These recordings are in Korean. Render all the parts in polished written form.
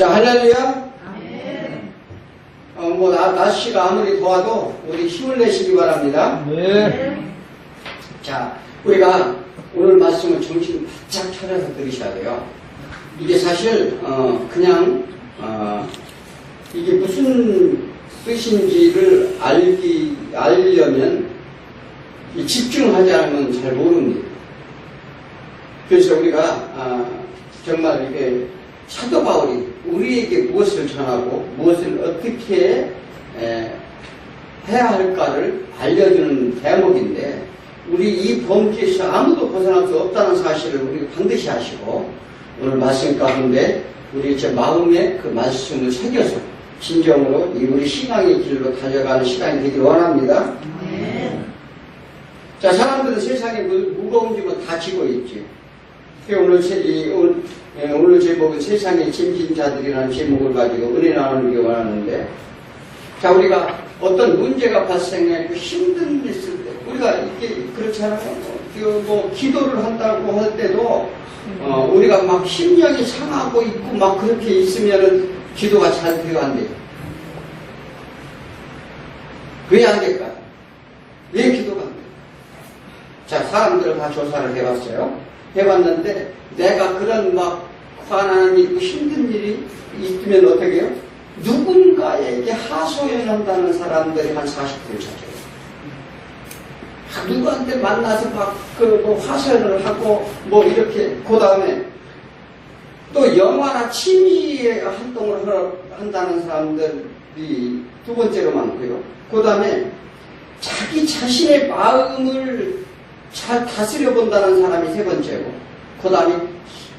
자, 할렐루야. 날씨가 아무리 더워도 우리 힘을 내시기 바랍니다. 네. 자, 우리가 오늘 말씀을 정신 바짝 차려서 들으셔야 돼요. 이게 사실, 이게 무슨 뜻인지를 알려면 집중하지 않으면 잘 모릅니다. 그래서 우리가, 정말 이게 사도 바울이 우리에게 무엇을 전하고 무엇을 어떻게 해야 할까를 알려주는 대목인데, 우리 이 범죄에서 아무도 벗어날 수 없다는 사실을 우리 반드시 아시고, 오늘 말씀 가운데 우리 제 마음에 그 말씀을 새겨서 진정으로 이 우리 신앙의 길로 달려가는 시간이 되길 원합니다. 자, 사람들은 세상에 무거운 짐은 다 지고 있지. 오늘 제목은 세상의 짐진 자들이라는 제목을 가지고 은혜 나누는 게 원하는데, 자, 우리가 어떤 문제가 발생하고 힘든 일 있을 때, 우리가 이게 그렇잖아요. 기도를 한다고 할 때도, 우리가 막 심령이 상하고 있고 막 그렇게 있으면은 기도가 잘 되어 안 돼요. 왜 안 될까요? 왜 기도가 안 돼요? 자, 사람들을 다 조사를 해봤어요. 해봤는데, 내가 그런 막 화나는 일, 힘든 일이 있으면 어떻게 해요? 누군가에게 하소연한다는 사람들이 한 40%를 차지해요. 누구한테 만나서 막 하소연을 하고 이렇게, 그 다음에 또 영화나 취미의 활동을 한다는 사람들이 두 번째로 많고요. 그 다음에 자기 자신의 마음을 잘 다스려 본다는 사람이 세 번째고, 그 다음에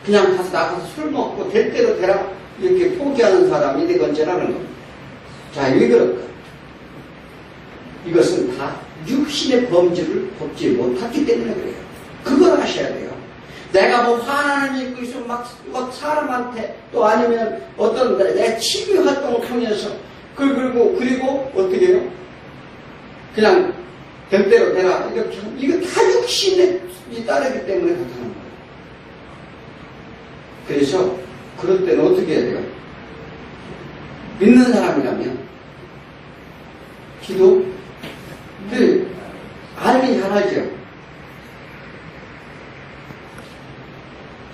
그냥 나가서 술 먹고 될 대로 되라 이렇게 포기하는 사람이 네 번째라는 겁니다. 자, 왜 그럴까? 이것은 다 육신의 범죄를 돕지 못했기 때문에 그래요. 그걸 아셔야 돼요. 내가 화나는 일 있고 있으면 막 사람한테, 또 아니면 어떤 내 취미 활동을 통해서 그리고 어떻게 해요? 그냥 될 대로 되라 이렇게 이거 다 육신에 따르기 때문에 그렇다는 거예요. 그래서 그럴 때는 어떻게 해야 돼요? 믿는 사람이라면 기도를 알긴 잘하죠.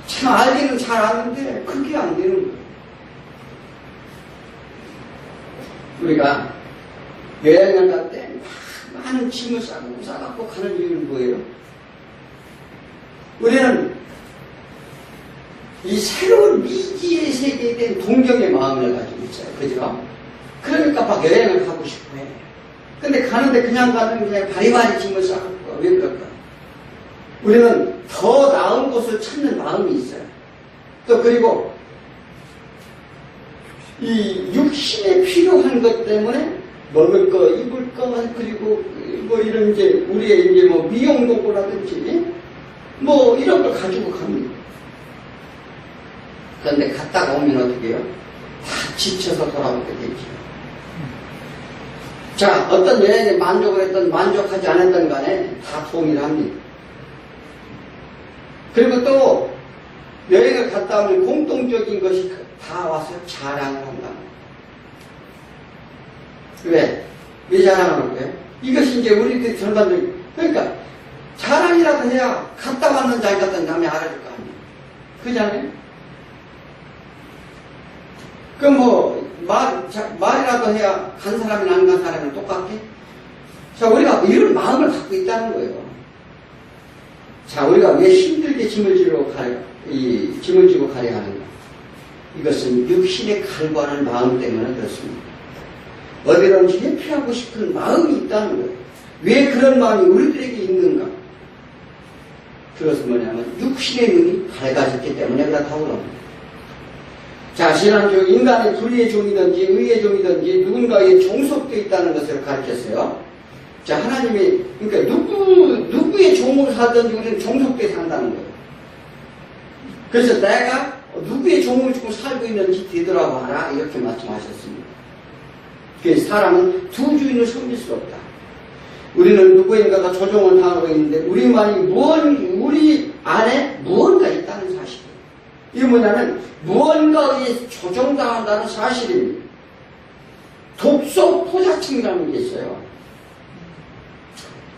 참 알기는 잘 아는데 그게 안 되는 거예요. 우리가 여행을 갈 때 많은 짐을 싸갖고 가는 이유는 뭐예요? 우리는 이 새로운 미지의 세계에 대한 동경의 마음을 가지고 있어요. 그죠? 그러니까 막 여행을 가고 싶어 해. 근데 가는데 그냥 가는 게 바리바리 짐을 싸갖고 왜 그럴까? 우리는 더 나은 곳을 찾는 마음이 있어요. 또 그리고 이 육신에 필요한 것 때문에 먹을 거, 입을 거, 그리고 이런 우리의 미용 도구라든지 이런 걸 가지고 갑니다. 그런데 갔다가 오면 어떻게 해요? 다 지쳐서 돌아오게 되죠. 자, 어떤 여행에 만족을 했던 만족하지 않았던 간에 다 동일합니다. 그리고 또 여행을 갔다 오면 공통적인 것이 다 와서 자랑을 한다. 왜 자랑을 할까요? 이것이 이제 우리들 전반적인, 그러니까 자랑이라도 해야 갔다 왔는지 안 갔다 남이 알아줄 거 아니에요. 그잖아요? 그럼 말이라도 해야 간 사람이나 안 간 사람이랑 똑같게? 자, 우리가 이런 마음을 갖고 있다는 거예요. 자, 우리가 왜 힘들게 짐을 지고 가려 하는가? 이것은 육신의 갈구하는 마음 때문에 그렇습니다. 어디든지 회피하고 싶은 마음이 있다는 거예요. 왜 그런 마음이 우리들에게 있는가? 그것은 뭐냐면 육신의 눈이 밝아졌기 때문에 그렇다고 합니다. 자, 지난주 인간의 불의의 종이든지 의의 종이든지 누군가에 종속되어 있다는 것을 가르쳤어요. 자, 하나님이, 그러니까 누구의 종을 하든지 우리는 종속되어 산다는 거예요. 그래서 내가 누구의 종을 지고 살고 있는지 되돌아봐라 이렇게 말씀하셨습니다. 그래서 사람은 두 주인을 섬길 수 없다. 우리는 누구인가가 조종을 당하고 있는데 우리 안에 무언가 있다는 사실이에요. 이게 뭐냐면 무언가에 조종당한다는 사실입니다. 독소 포자층이라는 게 있어요.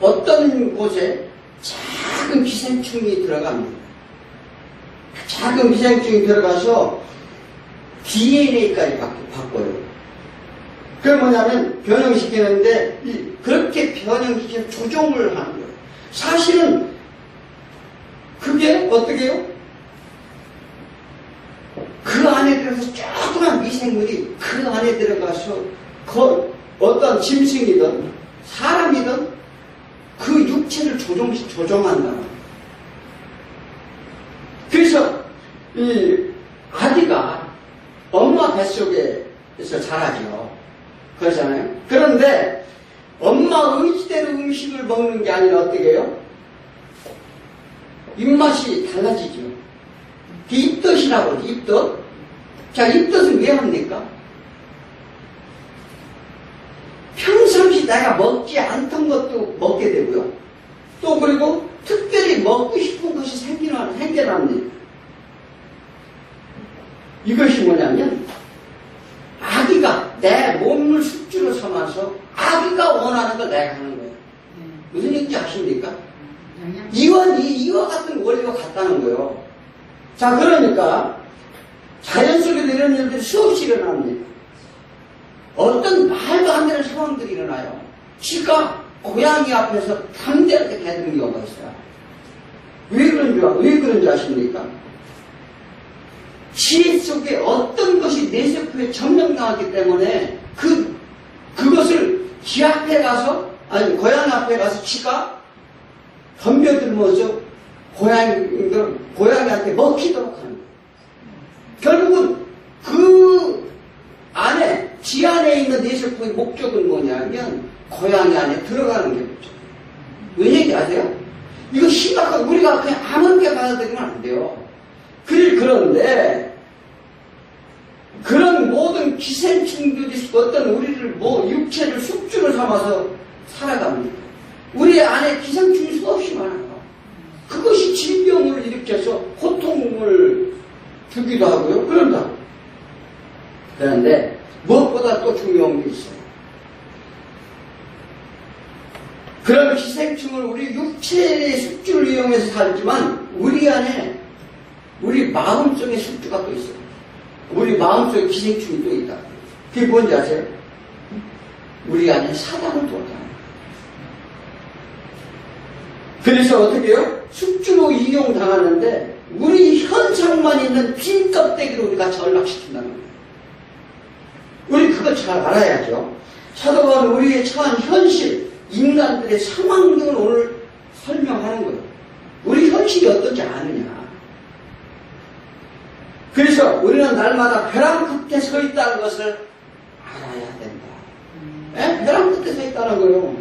어떤 곳에 작은 기생충이 들어갑니다. 작은 기생충이 들어가서 DNA까지 바꿔요. 그게 뭐냐면 변형시키는데 그렇게 변형시켜서 조종을 하는 거예요. 사실은 그게 어떻게 해요? 그 안에 들어가서 조그만 미생물이 그 안에 들어가서 어떤 짐승이든 사람이든 그 육체를 조종한다. 그래서 이 아기가 엄마 뱃속에서 자라죠. 그렇잖아요. 그런데 엄마 의지대로 음식을 먹는 게 아니라 어떻게 해요? 입맛이 달라지죠. 입덧이라고 하죠. 입덧. 자, 입덧은 왜 합니까? 평상시 내가 먹지 않던 것도 먹게 되고요. 또 그리고 특별히 먹고 싶은 것이 생겨납니다. 이것이 뭐냐면 아기가 내 몸을 숙주로 삼아서 아기가 원하는 걸 내가 하는 거예요. 무슨 얘기인지 아십니까? 이와 같은 원리가 같다는 거예요. 자, 그러니까 자연 속에도 이런 일들이 수없이 일어납니다. 어떤 말도 안 되는 상황들이 일어나요. 쥐가 고양이 앞에서 담대하게 대드는 경우가 있어요. 왜 그런지 아십니까? 쥐 속에 어떤 것이 내 세포에 점령당하기 때문에 그것을 쥐 앞에 가서, 아니, 고양이 앞에 가서 쥐가 덤벼들면서 고양이한테 먹히도록 하는 거예요. 결국은 그 안에, 쥐 안에 있는 내 세포의 목적은 뭐냐면 고양이 안에 들어가는 게 목적이에요. 왜 얘기 아세요? 이거 심각하고 우리가 그냥 아무렇게 받아들이면 안 돼요. 그런데 그런 모든 기생충들이 어떤 우리를 육체를 숙주로 삼아서 살아갑니다. 우리 안에 기생충이 수없이 많아요. 그것이 질병을 일으켜서 고통을 주기도 하고요. 그런다. 그런데 무엇보다 또 중요한 게 있어요. 그런 기생충을 우리 육체의 숙주를 이용해서 살지만 우리 안에 우리 마음속에 숙주가 또 있어요. 우리 마음속에 기생충이 또 있다. 그게 뭔지 아세요? 우리 안에 사단을 두었다. 그래서 어떻게 해요? 숙주로 이용당하는데 우리 현상만 있는 빈 껍데기로 우리가 전락시킨다는 거예요. 우리 그걸 잘 알아야죠. 사도 바울은 우리의 처한 현실, 인간들의 상황 등을 오늘 설명하는 거예요. 우리 현실이 어떤지 아느냐. 그래서 우리는 날마다 벼랑 끝에 서 있다는 것을 알아야 된다. 벼랑 끝에 서 있다는 거예요.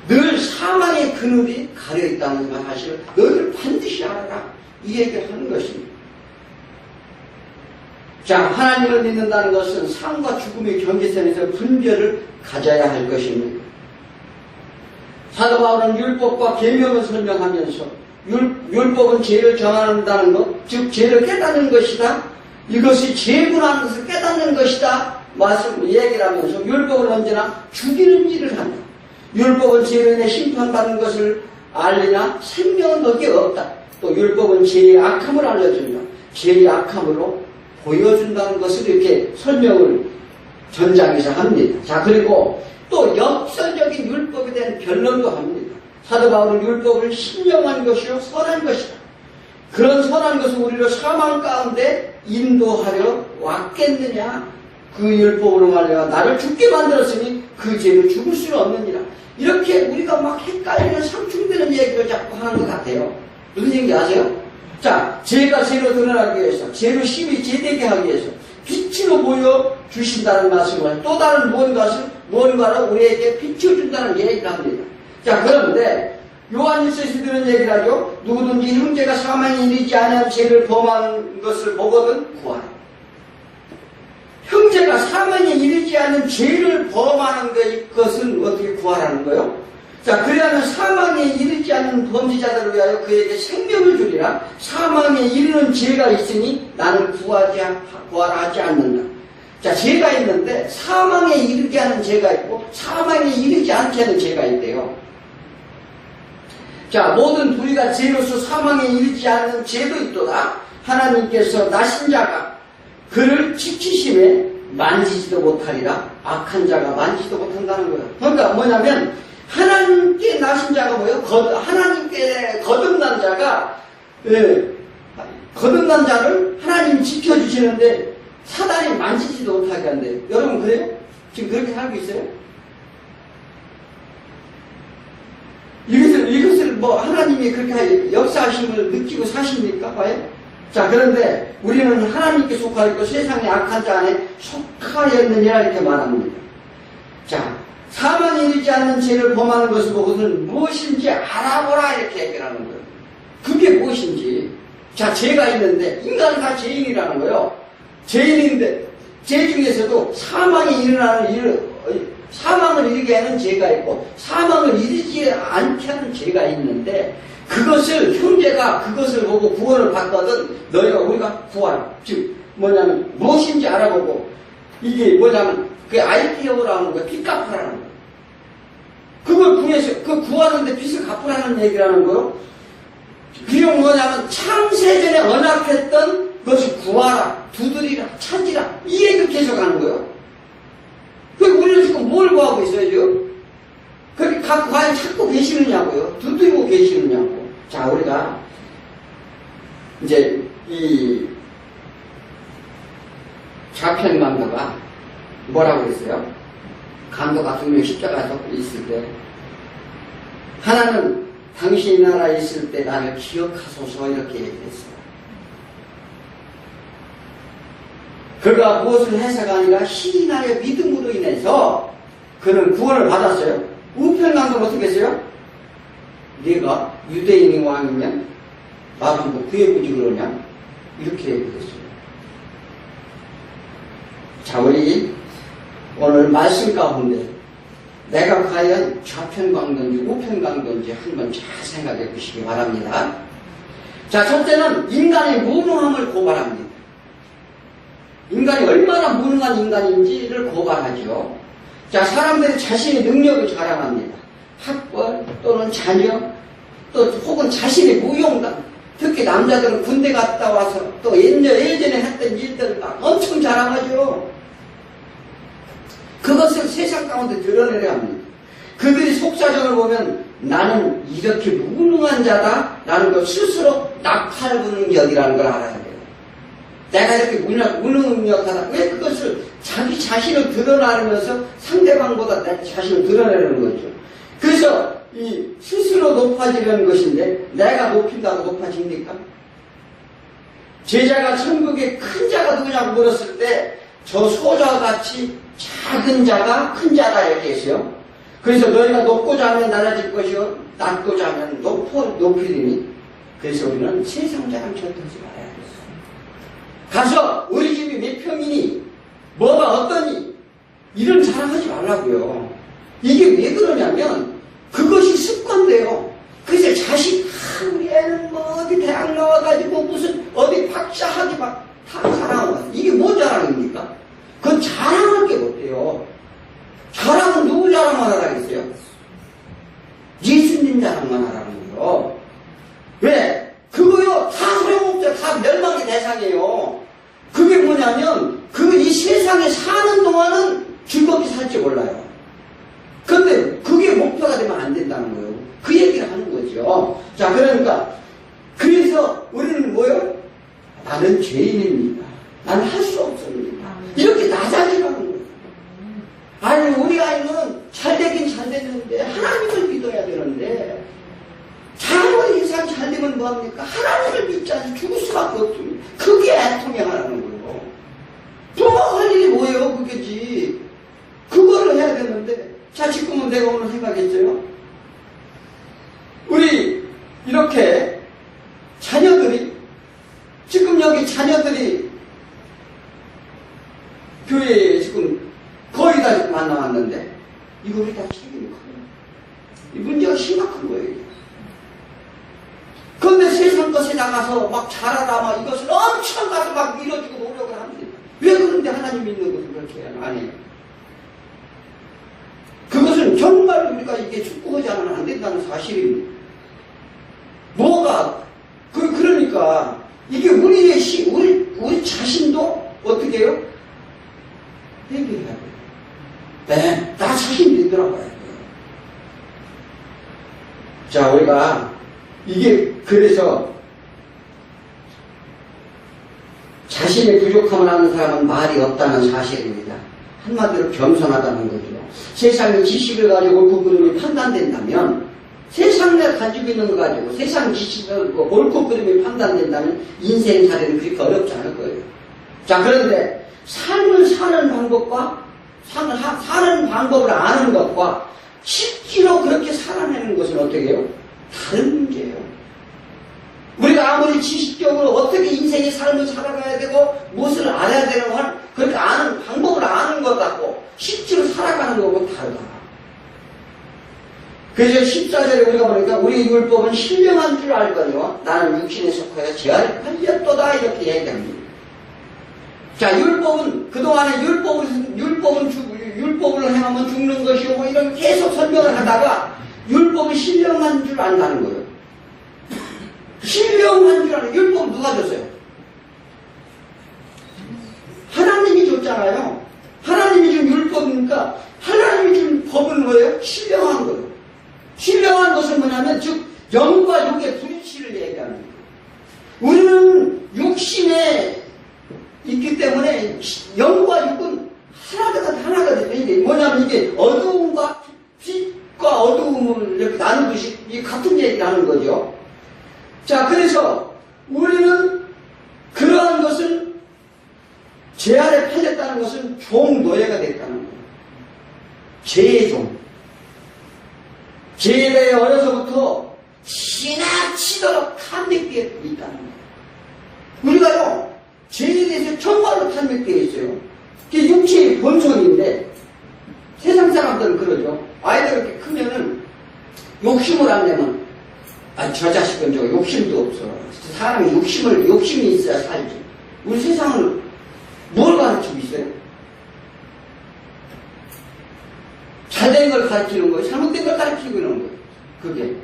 늘 사망의 그늘이 가려 있다는 사실을 너희들 반드시 알아라. 이 얘기를 하는 것입니다. 자, 하나님을 믿는다는 것은 삶과 죽음의 경계선에서 분별을 가져야 할 것입니다. 사도 바울은 율법과 계명을 설명하면서 율법은 죄를 정한다는 것, 즉 죄를 깨닫는 것이다. 이것이 죄구나는 것을 깨닫는 것이다. 얘기를 하면서 율법은 언제나 죽이는 일을 한다. 율법은 죄로 인해 심판받는 것을 알리나 생명은 거기에 없다. 또 율법은 죄의 악함을 알려준다. 죄의 악함으로 보여준다는 것을 이렇게 설명을 전장에서 합니다. 자, 그리고 또 역설적인 율법에 대한 변론도 합니다. 사도 바울은 율법을 신령한 것이요 선한 것이다. 그런 선한 것을 우리로 사망 가운데 인도하려 왔겠느냐. 그 율법으로 말하여 나를 죽게 만들었으니 그 죄로 죽을 수는 없느니라. 이렇게 우리가 막 헷갈리는 상충되는 얘기를 자꾸 하는 것 같아요. 무슨 얘기인지 아세요? 자, 죄가 죄로 드러나기 위해서, 죄로 심히 죄되게 하기 위해서 빛으로 보여주신다는 말씀을, 또 다른 무언가를 우리에게 비춰준다는 얘기를 합니다. 자, 그런데 요한일서에서 이런 얘기를 하죠. 누구든지 형제가 사망에 이르지 아니한 죄를 범한 것을 보거든 구하라. 형제가 사망에 이르지 않은 죄를 범하는 것은 어떻게 구하라는 거예요? 자, 그래야면 사망에 이르지 않는 범죄자들을 위하여 그에게 생명을 주리라. 사망에 이르는 죄가 있으니 나는 구하라 하지 않는다. 자, 죄가 있는데 사망에 이르게 하는 죄가 있고 사망에 이르지 않게 하는 죄가 있대요. 자, 모든 불의가 죄로서 사망에 이르지 않는 죄도 있도다. 하나님께서 나신 자가 그를 지키심에 만지지도 못하리라. 악한 자가 만지지도 못한다는 거예요. 그러니까 뭐냐면 하나님께 나신 자가 뭐예요? 하나님께 거듭난 자가, 거듭난 자를 하나님이 지켜주시는데 사단이 만지지도 못하게 한대요. 여러분 그래요? 지금 그렇게 살고 있어요? 이것을 뭐 하나님이 그렇게 역사하심을 느끼고 사십니까? 과연? 자, 그런데 우리는 하나님께 속하여 있고 세상의 악한 자 안에 속하였느니라 이렇게 말합니다. 자, 사망에 이르지 않는 죄를 범하는 것을 보고는 무엇인지 알아보라 이렇게 얘기하는 거예요. 그게 무엇인지. 자, 죄가 있는데 인간은 다 죄인이라는 거예요. 죄인인데 죄 중에서도 사망을 이르게 하는 죄가 있고 사망을 이르지 않게 하는 죄가 있는데 그것을 형제가 그것을 보고 구원을 받거든 우리가 구하라. 즉 뭐냐면 무엇인지 알아보고 이게 뭐냐면 그게 IPO라는 거예요. 빚 갚으라는 거예요. 그걸 구해서 그 구하는데 빚을 갚으라는 얘기라는 거예요. 비록 뭐냐면 창세전에 언약했던 것을 구하라, 두드리라, 찾으라 이 얘기를 계속 하는 거예요. 우리는 지금 뭘 구하고 있어요 지금? 그렇게 과연 찾고 계시느냐고요? 두드리고 계시느냐고. 자, 우리가 이제 이 좌편 강도가 뭐라고 그랬어요? 강도가 2명 십자가에 있을 때 하나는 당신이 나라에 있을 때 나를 기억하소서 이렇게 얘기했어요. 그가 무엇을 해서가 아니라 신인하여 믿음으로 인해서 그는 구원을 받았어요. 우편강도는 어떻게 했어요? 네가 유대인이 왕이면 나도 뭐 구해보지 그러냐? 이렇게 얘기했어요. 자, 우리 오늘 말씀 가운데 내가 과연 좌편강도인지 우편강도인지 한번 잘 생각해 보시기 바랍니다. 자, 첫째는 인간의 무능함을 고발합니다. 인간이 얼마나 무능한 인간인지를 고발하죠. 자, 사람들이 자신의 능력을 자랑합니다. 학벌 또는 자녀 또 혹은 자신의 무용담, 특히 남자들은 군대 갔다 와서 또 예전에 했던 일들을 막 엄청 자랑하죠. 그것을 세상 가운데 드러내려 합니다. 그들이 속사정을 보면 나는 이렇게 무능한 자다 라는 걸 스스로 낙할능력이라는 걸 알아야 돼요. 내가 이렇게 무능력하다. 왜 그것을 자기 자신을 드러나면서 상대방보다 내 자신을 드러내는 거죠. 그래서 이 스스로 높아지려는 것인데 내가 높인다고 높아집니까? 제자가 천국에 큰 자가 누구냐고 물었을 때 저 소자와 같이 작은 자가 큰 자다 이렇게 했어요. 그래서 너희가 높고자 하면 낮아질 것이요 낮고자 하면 높이리니. 그래서 우리는 세상 자랑 절대 하지 말아야 돼요. 가서 우리 집이 몇 평이니 뭐가 어떠니 이런 자랑하지 말라고요. 이게 왜 그러냐면 그것이 습관돼요. 그래서 자식 우리 애는 뭐 어디 대학 나와가지고 무슨 어디 박사학위 막 다 자랑하고 이게 뭐 자랑입니까? 그건 자랑할 게 못돼요. 자랑은 누구 자랑만 하라겠어요? 예수님 자랑만 하라는 거예요. 왜? 그거요 다 소용없어요. 다 멸망의 대상이에요. 그게 뭐냐면 이 세상에 사는 동안은 즐겁게 살지 몰라요. 그런데 그게 목표가 되면 안 된다는 거예요. 그 얘기를 하는 거죠. 자, 그러니까 그래서 우리는 뭐요? 나는 죄인입니다. 나는 할 수 없습니다. 이렇게 낮아지라는 거예요. 아니, 우리 아이는 잘 되긴 잘 됐는데 하나님을 믿어야 되는데 자녀의 인상 잘 되면 뭐합니까? 하나님을 믿지 않으면 죽을 수밖에 없습니다. 그게 애통이 하라는 거예요. 또 할 일이 뭐예요? 그게지. 그거를 해야 되는데 자, 지금은 내가 오늘 생각했어요. 우리 이렇게 자녀들이 지금 여기 자녀들이 교회에 지금 거의 다 만나왔는데 이거 우리 다 책임이 커요. 이 문제가 심각한 거예요. 그런데 세상 것에 나가서 막 잘하라, 막 이것을 엄청 가서 막 밀어주고 노력을 합니다. 왜 그런데 하나님 믿는 것을 그렇게 안 해요? 그것은 정말 우리가 이게 축구하지 않으면 안 된다는 사실입니다. 뭐가, 그러니까, 이게 우리 자신도 어떻게 해요? 회개해야 돼요. 네, 나 자신도 돌아봐야 돼요. 자, 우리가, 이게, 그래서, 자신의 부족함을 아는 사람은 말이 없다는 사실입니다. 한마디로 겸손하다는 거죠. 세상의 지식을 가지고 옳고 그름이 판단된다면, 세상에 가지고 있는 거 가지고 세상 지식을 옳고 그름이 판단된다면 인생 살이는 그렇게 어렵지 않을 거예요. 자, 그런데 삶을 사는 방법과 사는 방법을 아는 것과 실제로 그렇게 살아내는 것은 어떻게 해요? 다른 문제예요. 우리가 아무리 지식적으로 어떻게 인생의 삶을 살아가야 되고 무엇을 알아야 되는 건 그렇게 아는 방법을 아는 것 같고 실제로 살아가는 것하고 다르다. 그래서 14절에 우리가 보니까 우리 율법은 신령한 줄 알거니와 나는 육신에 속하여 죄를 팔렸도다 이렇게 얘기합니다. 자, 율법은 그동안에 율법을 행하면 죽는 것이고 뭐 이런 계속 설명을 하다가 율법은 신령한 줄 안다는 거예요. 신령한 줄 아는 율법 누가 줬어요? 하나님이 줬잖아요. 하나님이 준 율법이니까 하나님이 준 법은 뭐예요? 신령한 거예요. 신령한 것은 뭐냐면 즉 영과 육의 분실을 얘기합니다. 우리는 육신에 있기 때문에 영과 육은 하나가 되죠. 이게 뭐냐면 이게 어두움과 빛과 어두움을 이렇게 나누듯이 이 같은 얘기를 하는 거죠. 자, 그래서 우리는 그러한 것은 죄 아래 팔렸다는 것은 종 노예가 됐다는 거예요. 죄의 종. 죄에 대해 어려서부터 지나치도록 탐닉되어 있다는 거예요. 우리가요, 죄에 대해서 정말로 탐닉되어 있어요. 그게 육체의 본성인데, 세상 사람들은 그러죠. 아이들 이렇게 크면은 욕심을 안 내면, 저 자식은 저 욕심도 없어. 사람이 욕심이 있어야 살지. 우리 세상은 뭘 가르치고 있어요? 잘된 걸 가르치는 거예요? 잘못된 걸 가르치고 있는 거예요? 그게.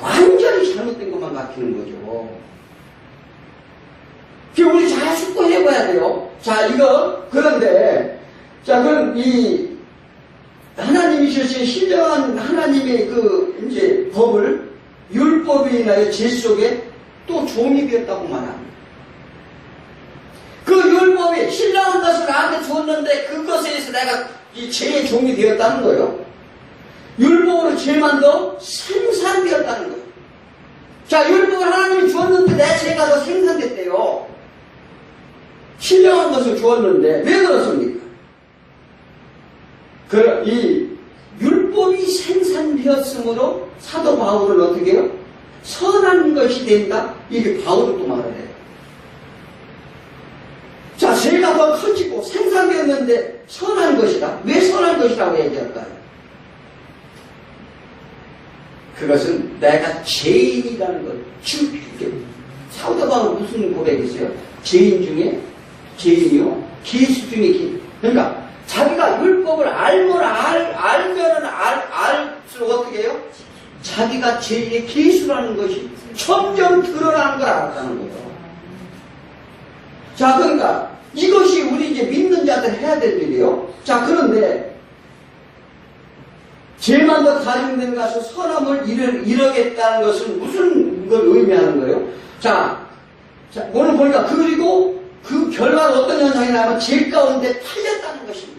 완전히 잘못된 것만 가르치는 거죠. 그게 우리 잘 숙고해봐야 돼요. 자, 그런데, 자, 그럼 하나님이 주신 신령한 하나님의 이제 법을 율법이 인하여 죄 속에 또 종이 되었다고 말합니다. 그 율법이 신령한 것을 나한테 줬는데 그것에 의해서 내가 이 죄의 종이 되었다는 거예요. 율법으로 죄만 더 생산되었다는 거예요. 자, 율법을 하나님이 주었는데 내 죄가 더 생산됐대요. 신령한 것을 주었는데 왜 그렇습니까? 이 율법이 생산되었으므로 사도 바울은 어떻게 해요? 선한 것이 된다? 이게 바울은 또 말을 해요. 자, 죄가 더 커지고 생산되었는데 선한 것이다. 왜 선한 것이라고 얘기할까요? 그것은 내가 죄인이라는 것. 사도 바울은 무슨 고백이 있어요? 죄인 중에 죄인이요. 계수 중에 계. 그러니까 자기가 율법을 알면은 알수록 어떻게 해요? 자기가 죄의 계수라는 것이 점점 드러나는 걸 알았다는 거예요. 자, 그러니까 이것이 우리 이제 믿는 자들 해야 될 일이에요. 자, 그런데 죄만 더 가중된 가서 선함을 이루겠다는 것은 무슨 걸 의미하는 거예요? 자, 오늘 보니까 그리고 그 결과는 어떤 현상이 나면 죄 가운데 팔렸다는 것입니다.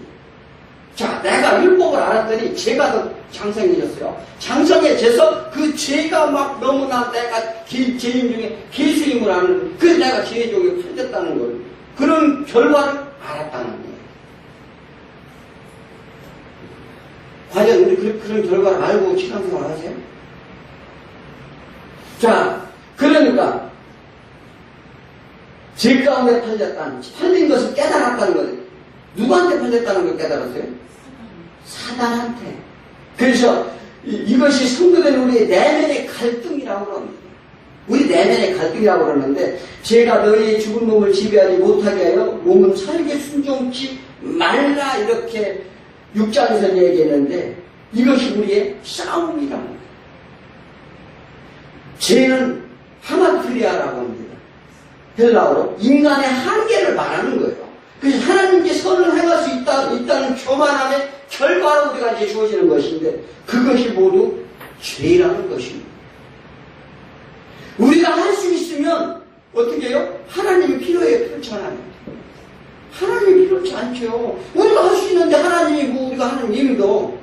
자, 내가 율법을 알았더니 죄가 더 장성해졌어요. 장성해져서 그 죄가 막 너무나 내가 죄인 중에 계수임을 아는, 그래서 내가 죄의 종에 팔렸다는 걸, 그런 결과를 알았다는 거예요. 과연 우리 그런 결과를 알고 신앙생활 하세요? 자, 그러니까 죄 가운데 팔린 것을 깨달았다는 거예요. 누구한테 팔렸다는 걸 깨달았어요? 사단한테. 그래서 이것이 성도된 우리의 내면의 갈등이라고 합니다. 우리 내면의 갈등이라고 그러는데, 제가 너희의 죽은 몸을 지배하지 못하게 하여 몸은 살게 순종치 말라, 이렇게 6장에서 얘기했는데, 이것이 우리의 싸움이라고 합니다. 죄는 하마트리아라고 합니다. 헬라어로 인간의 한계를 말하는 거예요. 그래서 하나님께 선을 행할 수 있다는 교만함의 결과로 우리가 이제 주어지는 것인데, 그것이 모두 죄라는 것입니다. 우리가 할 수 있으면 어떻게 해요? 하나님이 필요해요, 필요치 않아요? 하나님이 필요치 않죠. 우리가 할 수 있는데 하나님이고 우리가 하는 일도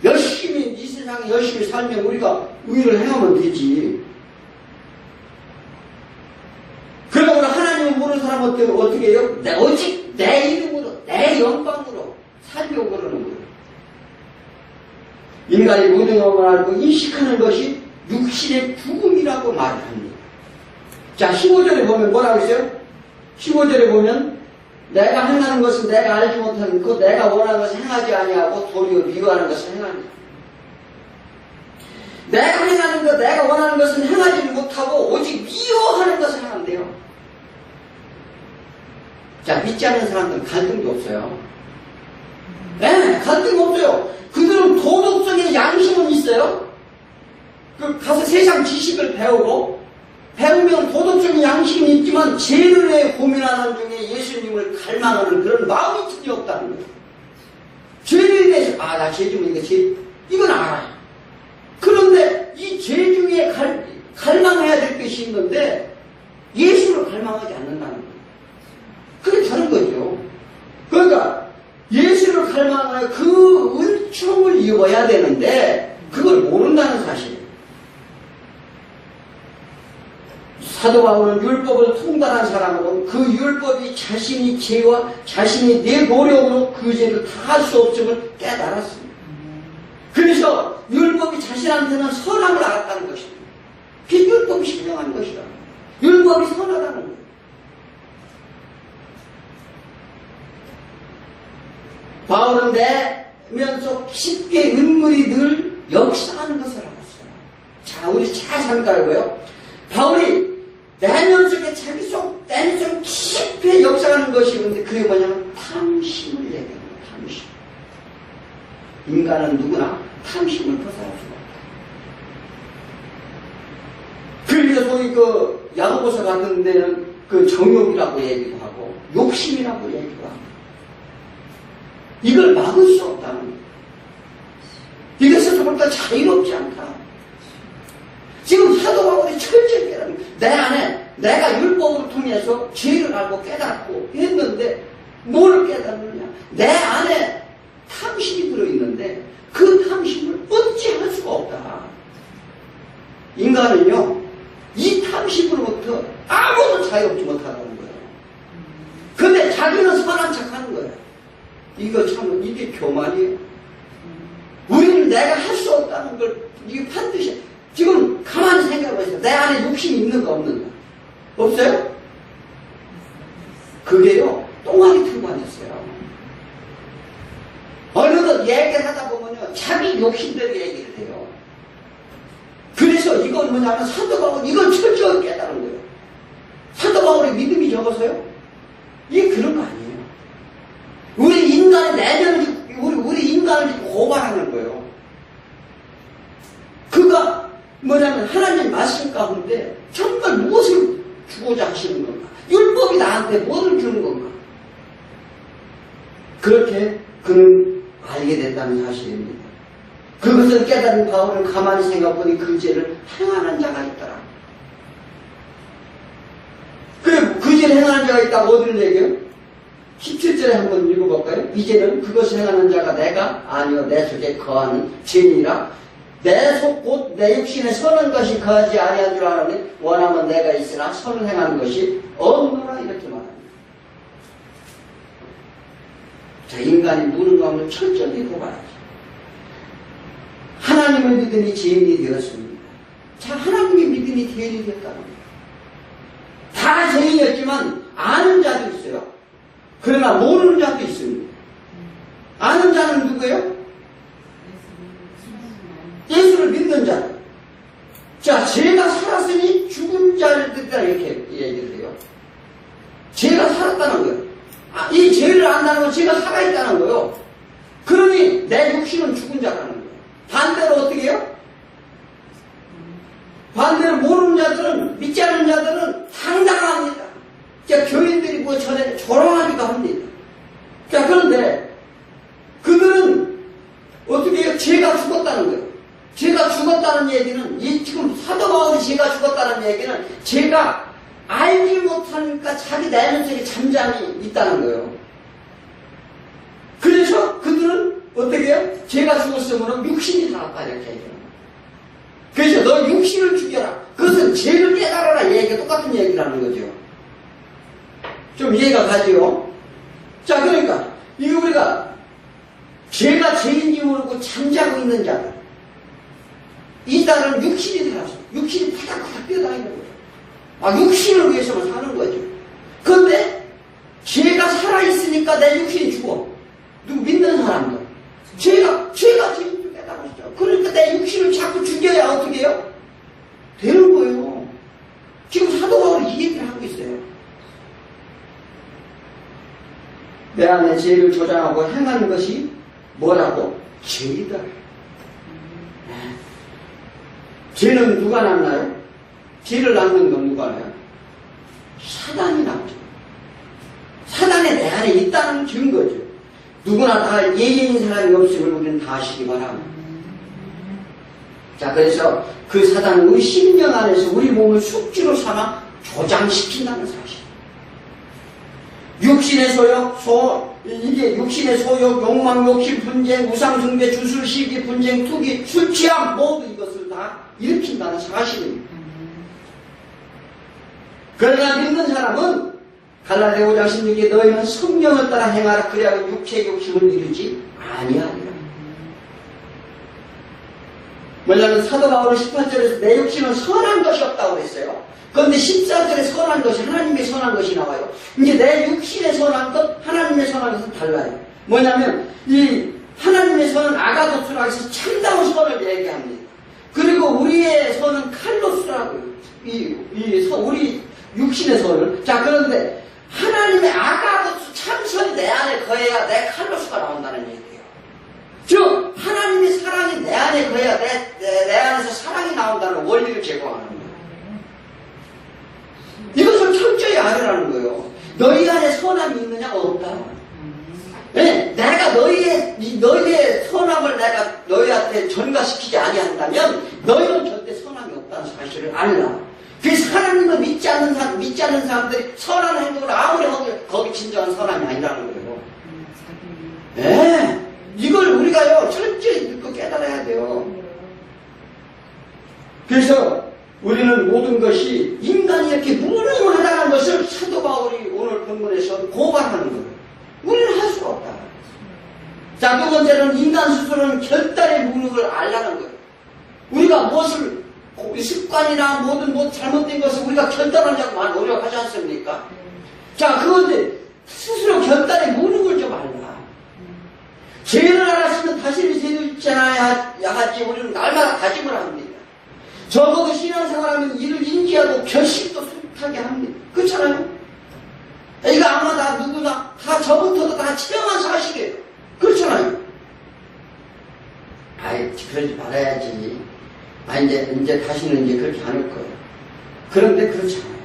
열심히 이 세상에 열심히 살면 우리가 의를 행하면 되지. 그러나 우리 하나님을 모르는 사람은 어떻게 해요? 오직 내 이름으로, 내 영광으로 살려고 그러는 거예요. 인간이 모든 것을 알고 인식하는 것이 육신의 죽음이라고 말합니다. 자, 15절에 보면 뭐라고 했어요? 15절에 보면 내가 행하는 것은 내가 알지 못하는 그 내가 원하는 것을 행하지 아니하고 도리어 미워하는 것을 행합니다. 내가 행하는 것, 내가 원하는 것은 행하지 못하고 오직 미워하는 것을 행한대요. 자, 믿지 않는 사람들은 갈등도 없어요. 네, 갈등 없어요. 그들은 도덕적인 양심은 있어요. 가서 세상 지식을 배우면 도덕적인 양심이 있지만 죄를 위해 고민하는 중에 예수님을 갈망하는 그런 마음이 전혀 없다는 거예요. 죄를 위해서, 나 죄 좀, 이건 알아요. 그런데 이 죄 중에 갈망해야 될 것이 있는데 예수를 갈망하지 않는다는 거예요. 그게 다른 거죠. 그러니까 예수를 갈망하여 그 은총을 입어야 되는데 그걸 모른다는 사실이에요. 사도 바울은 율법을 통달한 사람으로 그 율법이 자신이 죄와 자신이 내 노력으로 그 죄를 다 할 수 없음을 깨달았습니다. 그래서 율법이 자신한테는 선함을 알았다는 것입니다. 율법이 신령한 것이다. 율법이 선하다는 거예요. 바울은 내면 속 쉽게 은물이 늘 역사하는 것을 알았어요. 자, 우리 잘 생각해보고요. 바울이 내면 속에 자기 속, 내면 속 깊이 역사하는 것이 있는데 그게 뭐냐면 탐심을 얘기합니다. 탐심. 인간은 누구나 탐심을 벗어날 수가 없다. 그래서 소위 야고보서 같은 데는 정욕이라고 얘기도 하고 욕심이라고 얘기도 하고 이걸 막을 수 없다는 거예요. 이것에서 보니까 자유롭지 않다. 지금 사도 바울이 철저히 깨달은 거예요. 내 안에 내가 율법을 통해서 죄를 알고 깨닫고 했는데 뭘 깨닫느냐? 내 안에 탐심이 들어있는데 그 탐심을 어찌할 수가 없다. 인간은요, 이 탐심으로부터 아무도 자유롭지 못하다는 거예요. 근데 자기는 선한 척 하는 거예요. 이게 교만이에요. 우리는 내가 할 수 없다는 걸, 이게 반드시, 지금 가만히 생각해보세요. 내 안에 욕심이 있는가 없는가? 없어요? 그게요, 똥하기 틀만했어요. 어느덧 얘기를 하다 보면요, 자기 욕심대로 얘기를 해요. 그래서 이건 뭐냐면 사도 바울, 이건 철저히 깨달은 거예요. 사도 바울의 믿음이 적어서요? 이게 그런 거 아니에요. 우리 인간의 내면을, 우리 인간을 고발하는 거예요. 그가 뭐냐면 하나님 말씀 가운데 정말 무엇을 주고자 하시는 건가? 율법이 나한테 뭐를 주는 건가? 그렇게 그는 알게 됐다는 사실입니다. 그것을 깨달은 바울은 가만히 생각해보니 그 죄를 행하는 자가 있더라. 그래, 그 죄를 행하는 자가 있다고 어디를 얘기해요? 17절에 한번 읽어볼까요? 이제는 그것을 행하는 자가 내가 아니요 내 속에 거하는 죄니라. 내 속 곧 내 육신에 선한 것이 거하지 아니한 줄 알았니? 원하면 내가 있으나 선을 행하는 것이 없노라. 이렇게 말합니다. 자, 인간이 무는 가운데 철저히 고발하죠. 하나님을 믿으니 죄인이 되었습니다. 자, 하나님의 믿음이 죄인이 됐다는 거예요. 다 죄인이었지만 아는 자도 있어요. 그러나 모르는 자도 있습니다. 아는 자는 누구예요? 죽었다는 거예요. 이 죄를 안다는 건 제가 살아있다는 거예요. 그러니 내 육신은 죽은 자라는 거예요. 반대로 어떻게 해요? 반대로 모르는 자들은, 믿지 않는 자들은 당당합니다. 자, 교인들이 뭐 전에 조롱하기도 합니다. 자, 그런데 그들은 어떻게 해요? 죄가 죽었다는 거예요. 죄가 죽었다는 얘기는, 지금 사도 바울이 죄가 죽었다는 얘기는 죄가 알지 못하니까 자기 내면 속에 잠잠이 있다는 거예요. 그래서 그들은 어떻게 해요? 죄가 죽었으면 육신이 살았다 이렇게 얘기해요. 그래서 너 육신을 죽여라. 그것은 죄를 깨달아라. 얘기가 똑같은 얘기라는 거죠. 좀 이해가 가지요? 자, 그러니까 이거 우리가 죄가 죄인지 모르고 잠자고 있는 자들, 이 딸은 육신이 살았어. 육신이 파닥파닥 뛰어다니는 거죠. 육신을 위해서만 사는 거죠. 그런데 죄가 살아있으니까 내 육신이 죽어. 누구 믿는 사람들. 죄가 죄인을 깨달고 있죠. 그러니까 내 육신을 자꾸 죽여야 어떻게 해요? 되는 거예요. 지금 사도 바울이 이 얘기를 하고 있어요. 내 안에 죄를 조장하고 행하는 것이 뭐라고? 죄이다. 죄는 누가 낳나요? 죄를 낳는 건 누가 낳아요? 사단이 낳죠. 사단이 내 안에 있다는 증거죠. 누구나 다 예의인 사람이 없음을 우리는 다 아시기 바랍니다. 자, 그래서 그 사단은 우리 심령 안에서 우리 몸을 숙주로 삼아 조장시킨다는 사실. 육신의 소욕, 이게 육신의 소욕, 욕망, 욕심, 분쟁, 우상숭배, 주술, 시기, 분쟁, 투기, 술 취함, 모두 이것을 다 일으킨다는 사실입니다. 그러나 믿는 사람은 갈라디아 5장 16에 너희는 성령을 따라 행하라. 그래야 육체의 욕심을 이루지 아니하리라. 왜냐하면 사도 바울은 18절에서 내 욕심은 선한 것이 없다고 그랬어요. 그런데 14절에 선한 것이 하나님의 선한 것이 나와요. 이제 내 육신의 선한 것, 하나님의 선한 것은 달라요. 뭐냐면 이 하나님의 선은 아가도스라고 해서 참다운 선을 얘기합니다. 그리고 우리의 선은 칼로스라고요. 우리 육신의 선을. 자, 그런데 하나님의 아가도스 참선이 내 안에 거해야 내 칼로스가 나온다는 얘기예요. 즉 하나님의 사랑이 내 안에 거해야 내 안에서 사랑이 나온다는 원리를 제공하는 거예요. 이것을 철저히 알으라는 거예요. 너희 안에 선함이 있느냐? 없다. 네, 내가 너희의 선함을 내가 너희한테 전가시키지 아니한다면 너희는 절대 선함이 없다는 사실을 알라. 그래서 하나님을 믿지 않는 사람들이 선한 행동을 아무리 하고 거기 진정한 선함이 아니라는 거예요. 네, 이걸 우리가요 철저히 믿고 깨달아야 돼요. 그래서 우리는 모든 것이 인간이 이렇게 무능하다는 것을 사도 바울이 오늘 본문에서 고발하는 거예요. 우리는 할 수가 없다. 자, 두 번째는 인간 스스로는 결단의 무능을 알라는 거예요. 우리가 무엇을 습관이나 모든 잘못된 것을 우리가 결단하려고 많이 노력하지 않습니까? 자, 그런데 스스로 결단의 무능을 좀 알라. 죄를 알았으면 다시는 죄를 짓지 않아야 하지. 우리는 날마다 다짐을 합니다. 적어도 신앙생활하면 이를 인지하고 결심도 숱하게 합니다. 그렇잖아요? 이거 아마 다 누구나 다 저부터도 다 체험한 사실이에요. 그렇잖아요? 그러지 말아야지. 이제 다시는 이제 그렇게 안 할 거예요. 그런데 그렇지 않아요.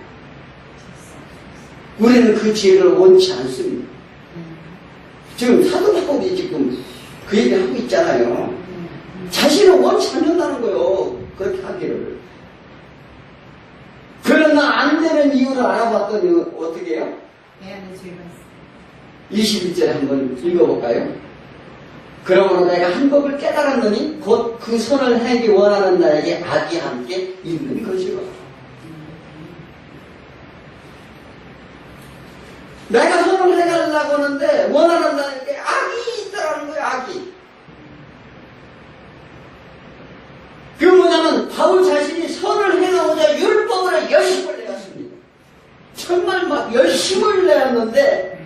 우리는 그 지혜를 원치 않습니다. 지금 사도 바울이 지금 그 얘기를 하고 있잖아요. 자신을 원치 않는다는 거예요. 그렇게 하기를. 그러나 안 되는 이유를 알아봤더니 어떻게 해요? 내 안에 죄가 있어. 21절 한번 읽어볼까요? 그러므로 내가 한 법을 깨달았느니 곧 그 선을 행하기 원하는 나에게 악이 함께 있는 것이로다. 내가 선을 행하려고 하는데 원하는 나에게 악이 있다라는 거예요. 악이. 그 뭐냐면 바울 자신이 선을 행하고자 율법으로 열심을 내었습니다. 정말 막 열심을 내었는데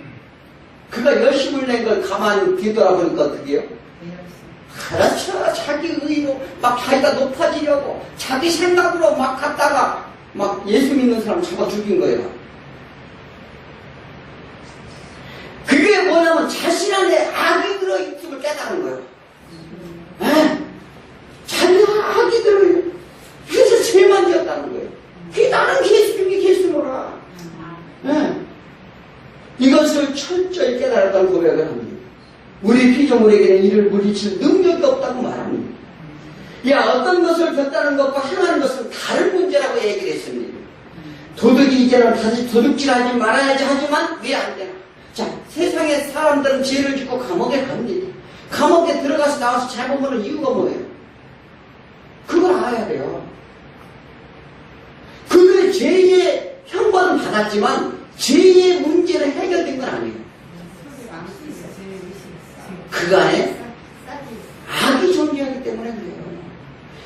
그가 열심을 낸 걸 가만히 뒤돌아보니까 어떻게 해요? 그렇죠. 자기 의로 막 자기가 높아지려고 자기 생각으로 막 갔다가 막 예수 믿는 사람 잡아 죽인 거예요. 자신 안에 악이 들어있음을 깨달은 거예요. 에? 자기 악이 들어요. 그래서 죄만 지었다는 거예요. 그게 나는 예수님이 계시노라. 이것을 철저히 깨달았다는 고백을 합니다. 우리 피조물에게는 이를 물리칠 능력이 없다고 말합니다. 어떤 것을 겪다는 것과 행하는 것은 다른 문제라고 얘기를 했습니다. 도둑이 이제는 다시 도둑질하지 말아야지 하지만 왜 안 되나? 자, 세상의 사람들은 죄를 짓고 감옥에 갑니다. 감옥에 들어가서 나와서 잘못 보는 이유가 뭐예요? 그걸 알아야 돼요. 그들의 죄의 형벌은 받았지만 죄의 문제는 해결된 건 아니에요. 그 안에 악이 존재하기 때문에 그래요.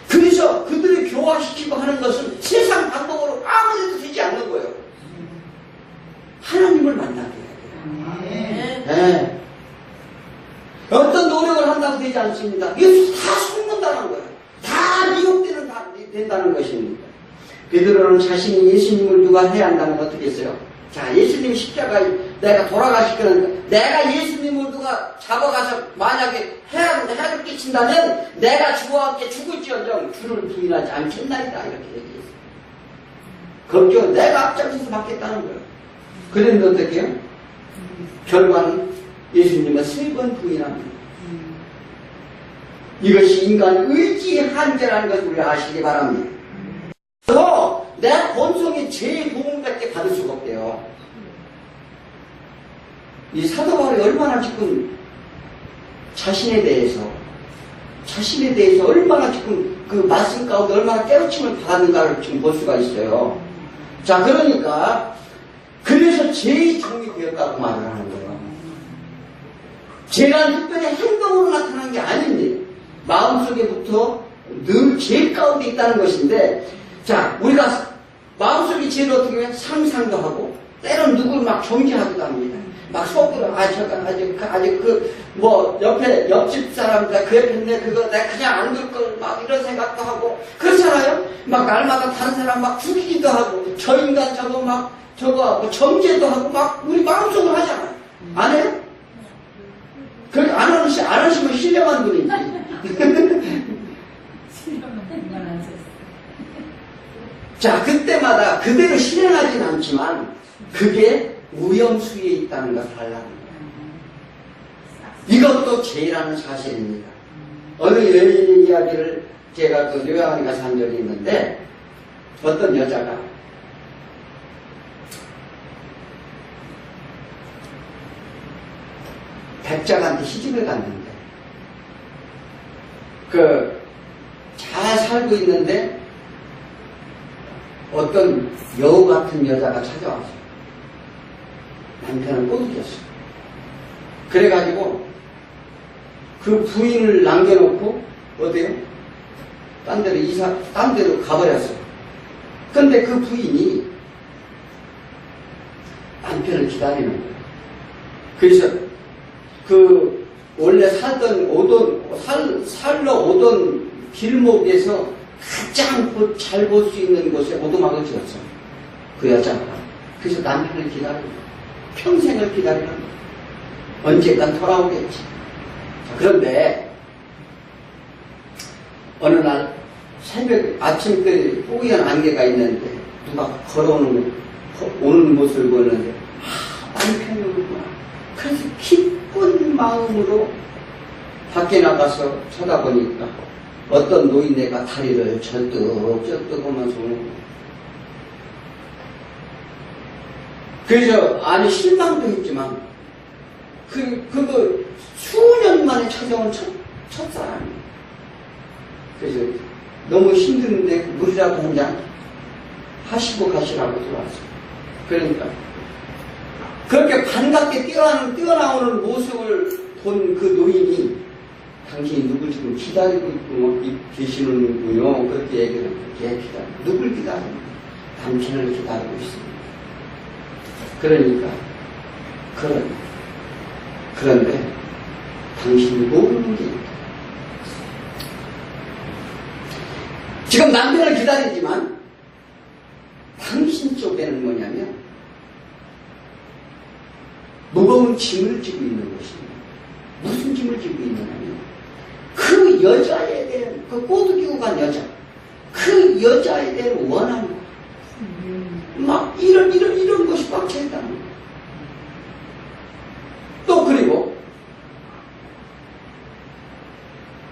그래서 그들을 교화시키고 하는 것은 세상 방법으로 아무데도 되지 않는 거예요. 하나님을 만나게 해야 돼요. 네. 어떤 노력을 한다고 되지 않습니다. 이게 다 속는다는 거예요. 다 미혹된다는 것입니다. 베드로는 자신이 예수님을 누가 해야 한다면 어떻게 했어요? 자, 예수님 십자가에 내가 돌아가시거든. 내가 예수님을 누가 잡아가서 만약에 해를 끼친다면 내가 주와 함께 죽을지언정 주를 부인하지 않겠나이다. 이렇게 얘기했어요. 걱정 내가 앞장서서 받겠다는 거예요. 그런데 어떻게 해요? 결과는 예수님은 3번 부인합니다. 이것이 인간 의지의 한계라는 것을 우리 아시기 바랍니다. 그래서 내 본성이 제 도움밖에 받을 수가 없대요. 이 사도 바울이 얼마나 지금 자신에 대해서 얼마나 지금 그 말씀 가운데 얼마나 깨우침을 받았는가를 지금 볼 수가 있어요. 자, 그러니까 그래서 죄의 종이 되었다고 말을 하는 거예요. 죄가 특별히 행동으로 나타난 게 아닙니다. 마음속에부터 늘 죄 가운데 있다는 것인데, 자, 우리가 마음속에 죄를 어떻게 해요? 상상도 하고, 때론 누구를 막 정죄하기도 합니다. 막 속으로, 옆집 사람들, 그 옆에 있네, 그거 내가 그냥 안 둘 걸, 막 이런 생각도 하고, 그렇잖아요? 막 날마다 다른 사람 막 죽이기도 하고, 저 인간 저거 정죄도 하고, 막 우리 마음속으로 하잖아요. 안 해요? 그렇게 안 하시면 신령한 분이지. 자, 그때마다 그대로 실행하진 않지만 그게 우영수에 있다는 것을 알라는 거예요. 이것도 죄라는 사실입니다. 어느 여인의 이야기를 제가 그 요양원에 가서 한 적이 있는데, 어떤 여자가 백작한테 시집을 갔는데, 잘 살고 있는데 어떤 여우 같은 여자가 찾아와서 남편을 꼬드겼어. 그래가지고 그 부인을 남겨놓고 어때요? 딴 데로 가버렸어. 근데 그 부인이 남편을 기다리는 거예요. 그래서 원래 살러 오던 길목에서 가장 잘 볼 수 있는 곳에 오두막을 지었어. 그 여자가. 그래서 남편을 기다리고, 평생을 기다리는 거야. 언젠간 돌아오겠지. 자, 그런데, 어느 날, 아침 때 뽀얀 안개가 있는데, 누가 오는 모습을 보는데, 남편이 오는구나. 그래서 기쁜 마음으로 밖에 나가서 쳐다보니까 어떤 노인네가 다리를 절뚝절뚝 하면서 오는 거예요. 그래서 안에 실망도 했지만 그거 수년 만에 찾아온 첫사람이에요. 그래서 너무 힘드는데 물이라도 한 잔 하시고 가시라고 들어왔어요. 그러니까 그렇게 반갑게 뛰어나오는 모습을 본 그 노인이 당신이 누굴 지금 기다리고 계시는군요. 그렇게 얘기를 했는데, 누굴 기다리는? 당신을 기다리고 있습니다. 그러니까, 그런데 당신이 모르는 게 있다. 지금 남편을 기다리지만 당신 쪽에는 뭐냐면 무거운 짐을 지고 있는 것입니다. 무슨 짐을 지고 있느냐면 그 여자에 대한 그 꼬드기고 간 여자 그 여자에 대한 원한 막 이런 것이 꽉 차 있다는 거예요. 또 그리고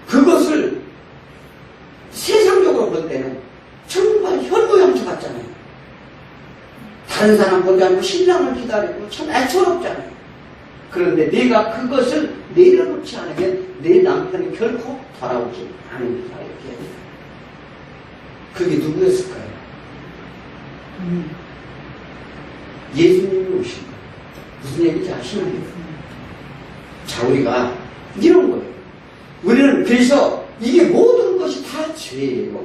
그것을 세상적으로 볼 때는 정말 현모양처 같잖아요. 다른 사람 보지 않고 신랑을 기다리고 참 애처롭잖아요. 그런데 내가 그것을 내려놓지 않으면 내 남편이 결코 돌아오지 않는다. 이렇게. 그게 누구였을까요? 예수님이 오신 거예요. 무슨 얘기인지 아시나요? 자, 우리가 이런 거예요. 우리는 그래서 이게 모든 것이 다 죄예요.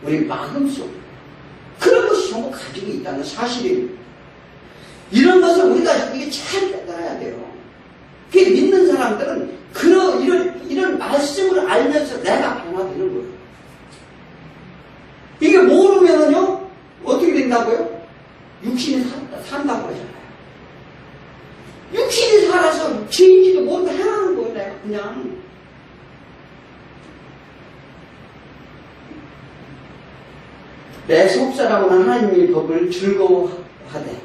우리 마음속 그런 것이 전부 가지고 있다는 사실이에요. 이런 것을 우리가 이게 잘 깨달아야 돼요. 그 믿는 사람들은 이런 말씀을 알면서 내가 변화되는 거예요. 이게 모르면은요 어떻게 된다고요? 육신이 산다고 그러잖아요. 육신이 살아서 죄인지도 모르고 행하는 거예요. 내가 그냥 내 속사람은 하나님의 법을 즐거워하되.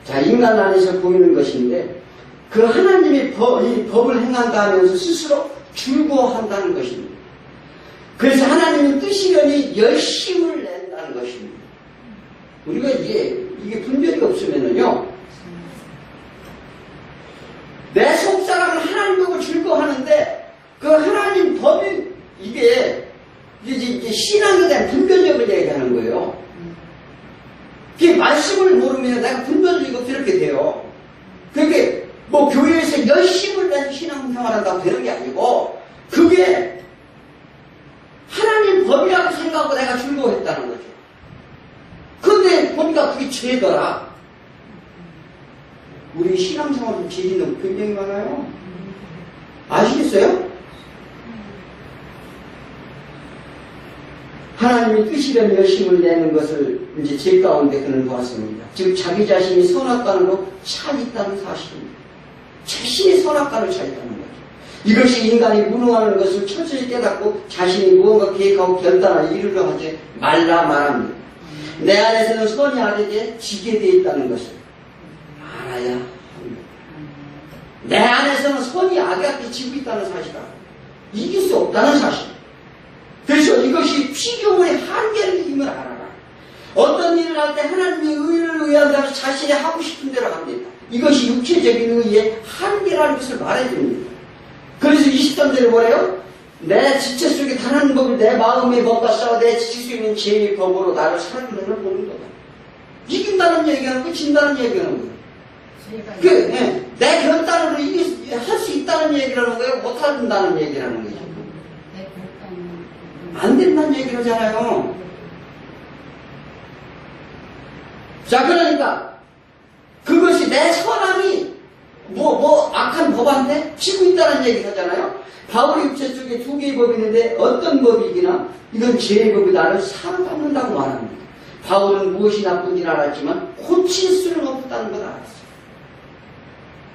자, 인간 안에서 보이는 것인데 그 하나님의 이 법을 행한다 하면서 스스로 즐거워한다는 것입니다. 그래서 하나님은 뜻이려니 열심을 낸다는 것입니다. 우리가 이게 분별이 없으면은요 내 속사람은 하나님 법을 즐거워하는데 그 하나님 법이 이게 신앙에 대한 분별력을 얘기하는 거예요. 그 말씀을 모르면 내가 분별력이 없이 이렇게 돼요. 그게 뭐 교회에서 열심을 내서 신앙생활한다고 되는 게 아니고 그게 하나님 법이라고 생각하고 내가 즐거워했다는 거죠. 근데 보니까 그게 죄더라. 우리 신앙생활은 죄 짓는 굉장히 많아요. 아시겠어요? 하나님이 뜻이라는 열심을 내는 것을 이제 제 가운데 그는 보았습니다. 즉 자기 자신이 선악관으로 차 있다는 사실입니다. 자신이 선악관으로 차 있다는 거죠. 이것이 인간이 무능하는 것을 철저히 깨닫고 자신이 무언가 계획하고 결단을 이루려 하지 말라 말합니다. 내 안에서는 선이 악에게 지게 되어 있다는 것을 알아야 합니다. 내 안에서는 선이 악에게 지고 있다는 사실이다. 이길 수 없다는 사실. 그래서 이것이 피조물의 한계임을 알아라. 어떤 일을 할 때 하나님의 의를 의한다면 자신이 하고 싶은 대로 합니다. 이것이 육체적인 의의 한계라는 것을 말해줍니다. 그래서 20절에 뭐래요? 내 지체 속에 다른 법을 내 마음의 법과 싸워 내 지칠 수 있는 죄의 법으로 나를 살아내는 보는 거다. 이긴다는 얘기하는 거, 진다는 얘기하는 거예요. 내 결단으로 할 수 있다는 얘기라는 거예요? 못한다는 얘기라는 거죠. 안 된다는 얘기를 하잖아요. 자, 그러니까 그것이 내 선함이 악한 법한테 치고 있다는 얘기를 하잖아요. 바울의 육체 속에 두 개의 법이 있는데 어떤 법이기나 이건 죄의 법이 나를 사로잡는다고 말합니다. 바울은 무엇이 나쁜지는 알았지만 고칠 수는 없다는 걸 알았어요.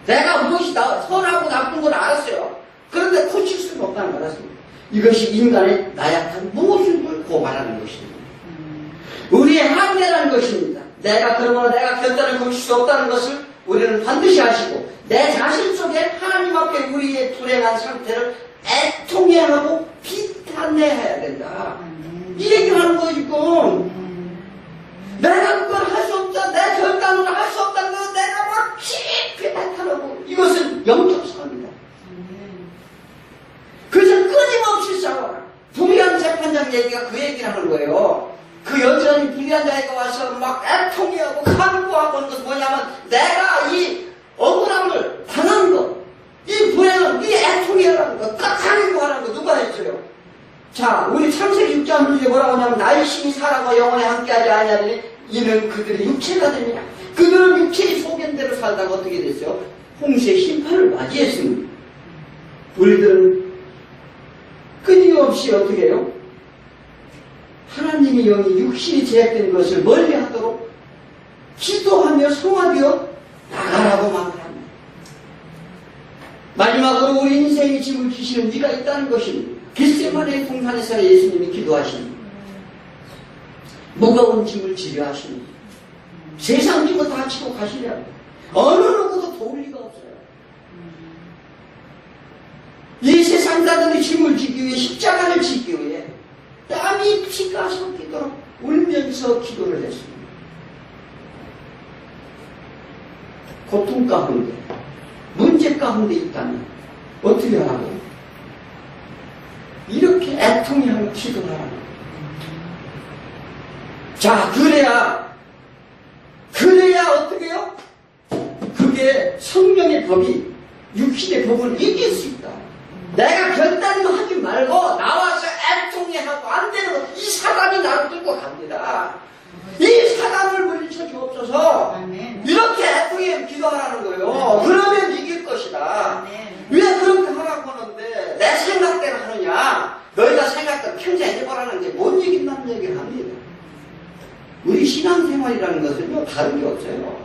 내가 무엇이 선하고 나쁜 걸 알았어요. 그런데 고칠 수는 없다는 걸 알았습니다. 이것이 인간의 나약한 모습을 고발하는 것입니다. 우리의 한계라는 것입니다. 그러므로 내가 결단을 고칠 수 없다는 것을 우리는 반드시 아시고 내 자신 속에 하나님 앞에 우리의 불행한 상태를 애통해하고 비탄해야 된다. 이 얘기를 하는 거예요, 지금. 내가 그걸 할 수 없다, 내 결단으로 할 수 없다는 건 내가 막 깊이 나타나고 이것은 영적 싸움이다. 그래서 끊임없이 싸워라. 불의한 재판장 얘기가 그 얘기를 하는 거예요. 그 여전히 불의한 자가 와서 막 애통해하고 간구하고 하는 것은 뭐냐면 내가 이 억울함을 당한 것, 이 불행을 이 애통해하라는 것, 까탈하고 하라는 거 누가 했어요? 자, 우리 창세기 6장 이제 뭐라고 하냐면 나의 신이 사람과 영원히 함께하지 아니하니 이는 그들의 육체가 됩니다. 그들은 육체의 소견대로 살다가 어떻게 됐어요? 홍수의 심판을 맞이했습니다. 우리들은 끊임없이 어떻게 해요? 하나님의 영이 육신이 제약된 것을 멀리하도록 기도하며 성화되어 나가라고 말합니다. 마지막으로 우리 인생의 짐을 지시는 네가 있다는 것입니다. 겟세마네 동산에서 예수님이 기도하십니다. 무거운 짐을 지려 하십니다. 세상 짐을 다 치고 가시려고. 어느 누구도 도울 리가 없어요. 이 세상 사람들이 짐을 지기 위해, 십자가를 지기 위해 땀이 피가 섞이도록 울면서 기도를 했습니다. 고통 가운데, 문제 가운데 있다면 어떻게 하라고? 이렇게 애통이 하는 기도를 하라고. 자, 그래야 어떻게 해요? 그게 성령의 법이 육신의 법을 이길 수 있다. 내가 결단도 하지 말고 나와서 애통해하고 안 되는 거, 이 사단이 나를 끌고 갑니다. 이 사단을 물리쳐 주옵소서. 이렇게 애통해 기도하라는 거예요. 그러면 이길 것이다. 왜 그렇게 하라고 하는데 내 생각대로 하느냐? 너희가 생각대로 평생 해보라는 게 못 이긴다는 얘기를 합니다. 우리 신앙생활이라는 것은요, 다른 게 없어요.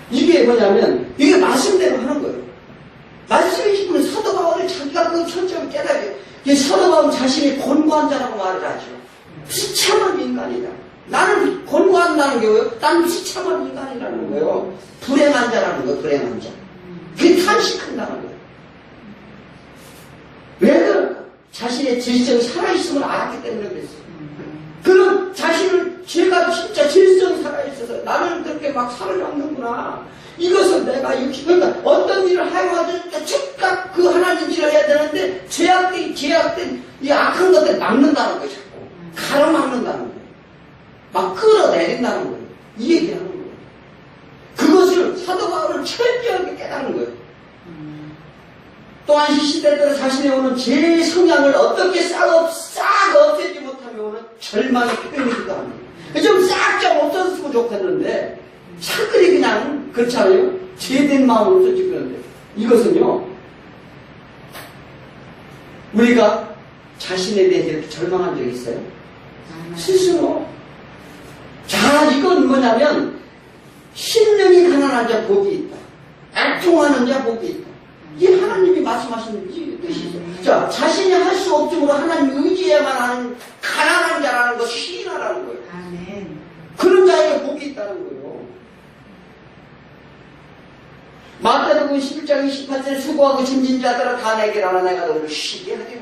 이게 뭐냐면, 이게 말씀대로 하는 거예요. 말씀이 지금 사도 바울이 자기가 그 천정을 깨닫게, 사도 바울은 자신이 곤고한 자라고 말을 하죠. 비참한 인간이다. 나는 곤고한다는 게 뭐예요? 나는 비참한 인간이라는 거예요. 불행한 자라는 거예요, 불행한 자. 그게 탄식한다는 거예요. 왜 그럴까? 자신의 질성이 살아있음을 알았기 때문에 그랬어요. 그런 자신을, 제가 진짜 질성이 살아있어서 나는 그렇게 막 살아남는구나. 이것은 내가 그러니까 어떤 일을 하여가지고 즉각 그 하나님 일을 해야 되는데 제약된 이 악한 것들 막는다는 거죠. 가로막는다는 거예요. 막 끌어내린다는 거예요. 이 얘기하는 거예요. 그것을 사도 바울은 철저하게 깨닫는 거예요. 또한 이 시대대로 자신의 오는 제 성향을 어떻게 싹 없애지 못하면 오는 절망의 표현이기도 합니다. 좀 싹 좀 없어졌으면 좋겠는데 차라리 그냥 그렇잖아요. 죄된 마음을 없어지고 그러는데 이것은요, 우리가 자신에 대해서 이렇게 절망한 적이 있어요? 스스로. 자, 이건 뭐냐면 심령이 가난한 자 복이 있다. 애통하는 자 복이 있다. 이 하나님이 말씀하시는 뜻이죠. 자, 자신이 할 수 없으므로 하나님 의지에만 하는 가난한 자라는 것이 시인하라는 거예요. 아멘. 그런 자에게 복이 있다는 거예요. 마태복음 11장 28절에 수고하고 짐진 자들아 다 내게 하라 내가 너를 쉬게 하리라.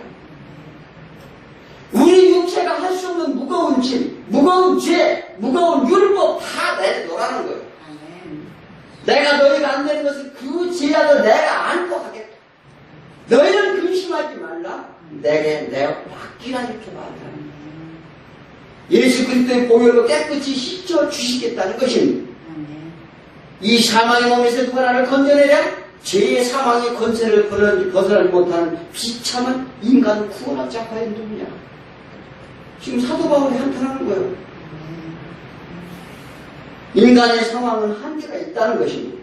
우리 육체가 할 수 없는 무거운 짐, 무거운 죄, 무거운 율법 다 내려놓으라는 거예요. 아멘. 내가 너희가 안 되는 것은 그 죄악을 내가 안고 하겠다. 너희는 근심하지 말라. 내가 맡기라 이렇게 말하라. 예수 그리스도의 보혈로 깨끗이 씻어 주시겠다는 것입니다. 이 사망의 몸에서 누가 나를 건져내랴? 죄의 사망의 권세를 벗어나지 못하는 비참한 인간을 구원할 자 과연 누구냐? 지금 사도 바울이 한탄하는 거예요. 인간의 상황은 한계가 있다는 것입니다.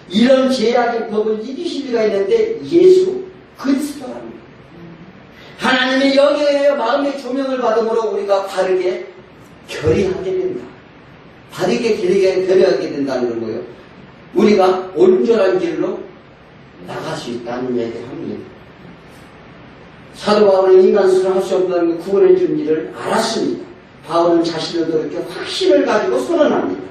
이런 제약의 법을 이기실 리가 있는데 예수 그리스도라는 거예요. 하나님의 영에 마음의 조명을 받음으로 우리가 바르게 결의하게 된다. 바르게 결의하게 된다는 건 뭐예요? 우리가 온전한 길로 나갈 수 있다는 얘기를 합니다. 사도 바울은 인간 스스로 할 수 없다는 구원해 준 일을 알았습니다. 바울은 자신을 그렇게 확신을 가지고 선언합니다.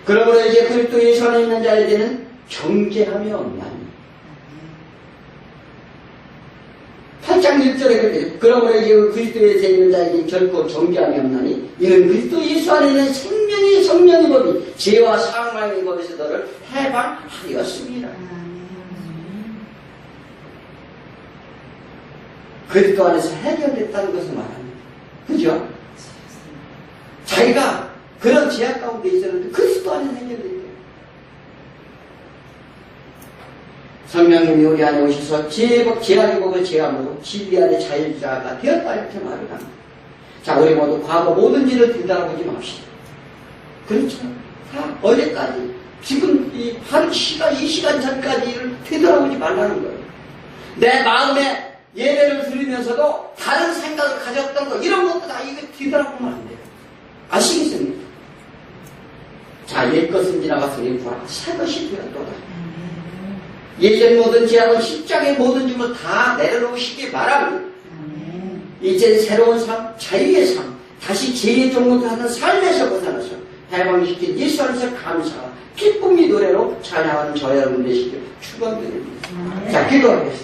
그러므로 이제 그리스도 예수 안에 있는 자에게는 정죄함이 없나니. 8장 1절에 그렇게 그러므로 이제 그리스도에 있는 자에게 결코 정죄함이 없나니 이는 그리스도 예수 안에 있는 생명의 성령의 법이 죄와 사망의 법에서 너를 해방하였습니다. 그리스도 안에서 해결됐다는 것을 말합니다. 그죠? 자기가 그런 제약 가운데 있었는데 그리스도 안에서 해결됐대요. 성령님이 우리 안에 오셔서 제약의 법을 제함으로 진리 안에 자율자가 되었다 이렇게 말을 합니다. 자, 우리 모두 과거 모든 일을 뒤돌아보지 맙시다. 그렇죠? 다 어제까지 지금 이 시간 전까지 일을 뒤돌아보지 말라는 거예요. 내 마음에 예배를 드리면서도 다른 생각을 가졌던 거 이런 것도 다 이거 뒤돌아보면 안 돼요. 아시겠습니까? 자, 옛것은 지나갔으니 새 것이 되었도다. 예전 모든 죄악은 십자가의 모든 줄로 다 내려놓으시기 바랍니다. 이제 새로운 삶, 자유의 삶, 다시 죄의 종로도 하는 삶에서 벗어나서 해방시킨 예수 안에서 감사와 기쁨의 노래로 찬양하는 저와 여러분 되시길 축원드립니다. 자, 기도하겠습니다.